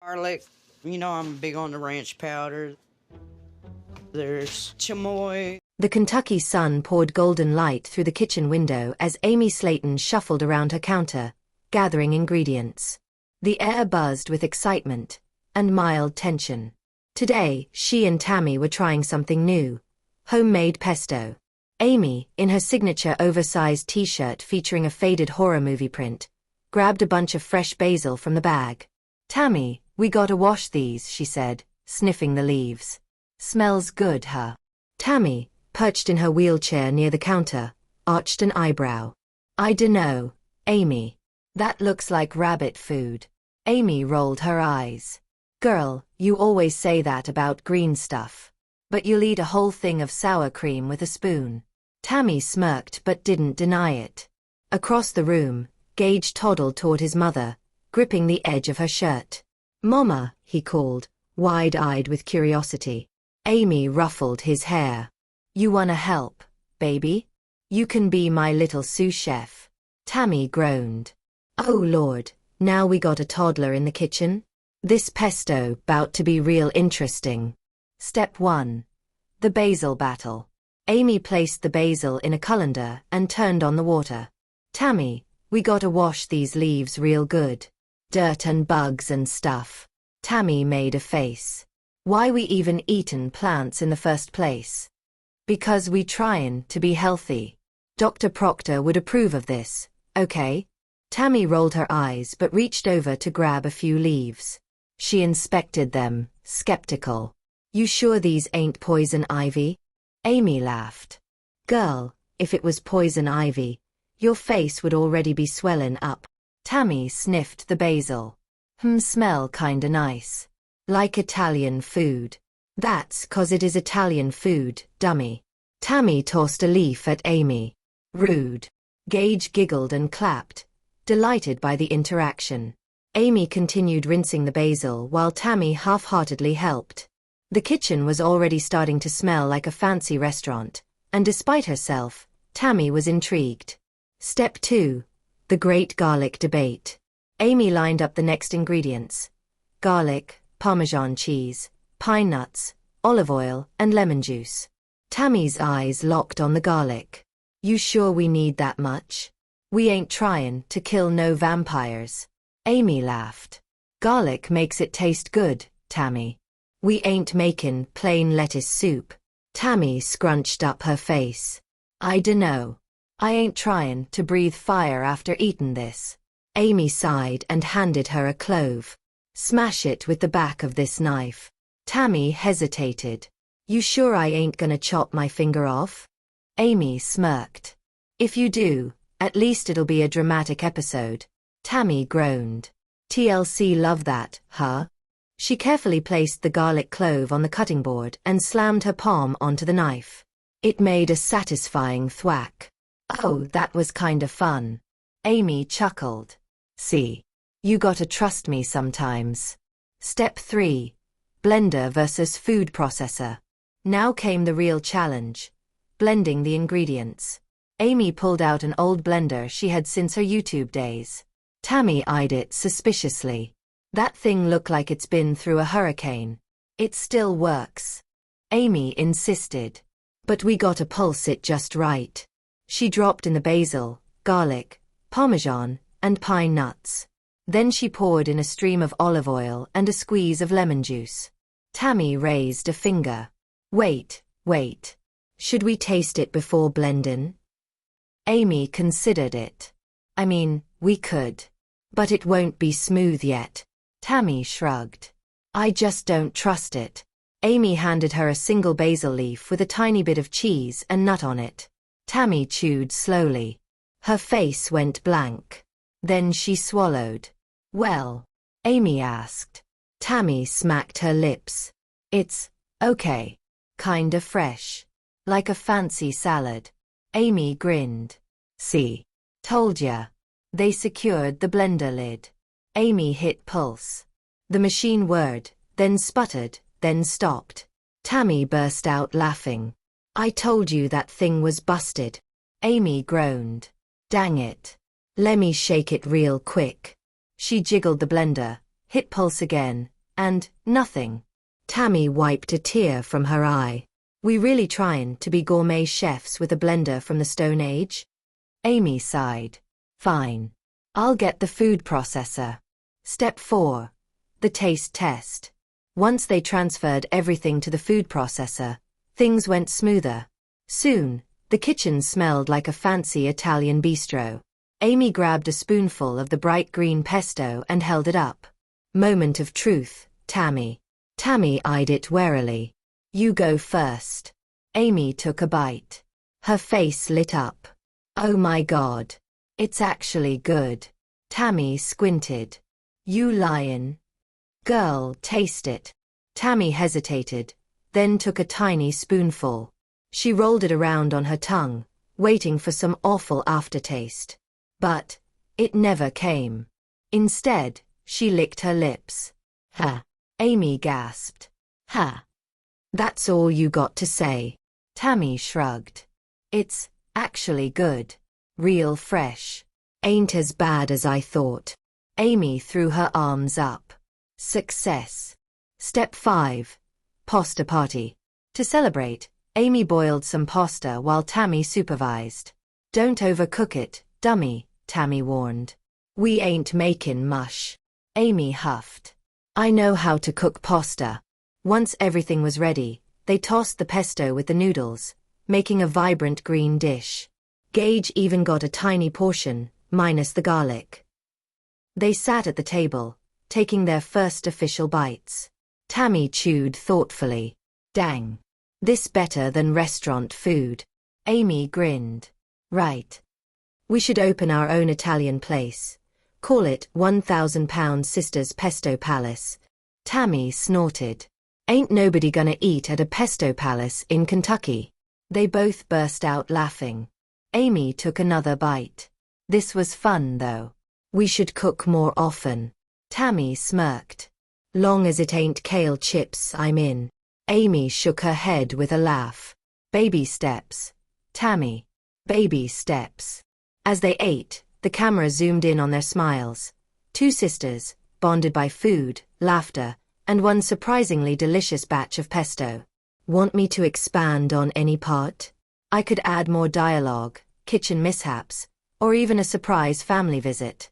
Garlic. I'm big on the ranch powder. There's chamoy. The Kentucky sun poured golden light through the kitchen window as Amy Slayton shuffled around her counter, gathering ingredients. The air buzzed with excitement and mild tension. Today, she and Tammy were trying something new: homemade pesto. Amy, in her signature oversized t-shirt featuring a faded horror movie print, grabbed a bunch of fresh basil from the bag. "Tammy, we gotta wash these," she said, sniffing the leaves. "Smells good, huh?" Tammy, perched in her wheelchair near the counter, arched an eyebrow. "I dunno, Amy. That looks like rabbit food." Amy rolled her eyes. "Girl, you always say that about green stuff. But you'll eat a whole thing of sour cream with a spoon." Tammy smirked but didn't deny it. Across the room, Gage toddled toward his mother, gripping the edge of her shirt. "Mama," he called, wide-eyed with curiosity. Amy ruffled his hair. "You wanna help, baby? You can be my little sous chef." Tammy groaned. "Oh Lord, now we got a toddler in the kitchen? This pesto bout to be real interesting." Step 1. The basil battle. Amy placed the basil in a colander and turned on the water. "Tammy, we gotta wash these leaves real good. Dirt and bugs and stuff." Tammy made a face. "Why we even eatin' plants in the first place?" "Because we tryin' to be healthy. Dr. Proctor would approve of this, okay?" Tammy rolled her eyes but reached over to grab a few leaves. She inspected them, skeptical. "You sure these ain't poison ivy?" Amy laughed. "Girl, if it was poison ivy, your face would already be swellin' up." Tammy sniffed the basil. Smell kinda nice. Like Italian food." "That's 'cause it is Italian food, dummy." Tammy tossed a leaf at Amy. "Rude." Gage giggled and clapped, delighted by the interaction. Amy continued rinsing the basil while Tammy half-heartedly helped. The kitchen was already starting to smell like a fancy restaurant, and despite herself, Tammy was intrigued. Step 2. The Great Garlic Debate. Amy lined up the next ingredients: garlic, Parmesan cheese, pine nuts, olive oil, and lemon juice. Tammy's eyes locked on the garlic. "You sure we need that much? We ain't tryin' to kill no vampires." Amy laughed. "Garlic makes it taste good, Tammy. We ain't makin' plain lettuce soup." Tammy scrunched up her face. "I dunno. I ain't tryin' to breathe fire after eatin' this." Amy sighed and handed her a clove. "Smash it with the back of this knife." Tammy hesitated. "You sure I ain't gonna chop my finger off?" Amy smirked. "If you do, at least it'll be a dramatic episode." Tammy groaned. "TLC love that, huh?" She carefully placed the garlic clove on the cutting board and slammed her palm onto the knife. It made a satisfying thwack. "Oh, that was kinda fun." Amy chuckled. "See? You gotta trust me sometimes." Step 3. Blender versus food processor. Now came the real challenge: blending the ingredients. Amy pulled out an old blender she had since her YouTube days. Tammy eyed it suspiciously. "That thing looked like it's been through a hurricane." "It still works," Amy insisted. "But we gotta pulse it just right." She dropped in the basil, garlic, Parmesan, and pine nuts. Then she poured in a stream of olive oil and a squeeze of lemon juice. Tammy raised a finger. Wait. Should we taste it before blendin'?" Amy considered it. "I mean, we could. But it won't be smooth yet." Tammy shrugged. "I just don't trust it." Amy handed her a single basil leaf with a tiny bit of cheese and nut on it. Tammy chewed slowly. Her face went blank. Then she swallowed. "Well?" Amy asked. Tammy smacked her lips. "It's okay. Kinda fresh. Like a fancy salad." Amy grinned. "See? Told ya." They secured the blender lid. Amy hit pulse. The machine whirred, then sputtered, then stopped. Tammy burst out laughing. "I told you that thing was busted." Amy groaned. "Dang it. Lemme shake it real quick." She jiggled the blender, hit pulse again, And nothing. Tammy wiped a tear from her eye. We really trying to be gourmet chefs with a blender from the Stone Age? Amy sighed. Fine. I'll get the food processor. Step 4. The taste test. Once they transferred everything to the food processor, things went smoother. Soon, the kitchen smelled like a fancy Italian bistro. Amy grabbed a spoonful of the bright green pesto and held it up. Moment of truth, Tammy. Tammy eyed it warily. You go first. Amy took a bite. Her face lit up. Oh my God. It's actually good. Tammy squinted. You lyin'. Girl, taste it. Tammy hesitated, then took a tiny spoonful. She rolled it around on her tongue, waiting for some awful aftertaste. But it never came. Instead, she licked her lips. Ha! Amy gasped. Ha! That's all you got to say. Tammy shrugged. It's actually good. Real fresh. Ain't as bad as I thought. Amy threw her arms up. Success. Step 5. Pasta party. To celebrate, Amy boiled some pasta while Tammy supervised. Don't overcook it, dummy, Tammy warned. We ain't making mush. Amy huffed. I know how to cook pasta. Once everything was ready, they tossed the pesto with the noodles, making a vibrant green dish. Gage even got a tiny portion, minus the garlic. They sat at the table, taking their first official bites. Tammy chewed thoughtfully. Dang. This better than restaurant food. Amy grinned. Right. We should open our own Italian place. Call it 1,000 Pound Sisters Pesto Palace. Tammy snorted. Ain't nobody gonna eat at a pesto palace in Kentucky. They both burst out laughing. Amy took another bite. This was fun though. We should cook more often. Tammy smirked. Long as it ain't kale chips, I'm in. Amy shook her head with a laugh. Baby steps. Tammy. Baby steps. As they ate, the camera zoomed in on their smiles. Two sisters, bonded by food, laughter, and one surprisingly delicious batch of pesto. Want me to expand on any part? I could add more dialogue, kitchen mishaps, or even a surprise family visit.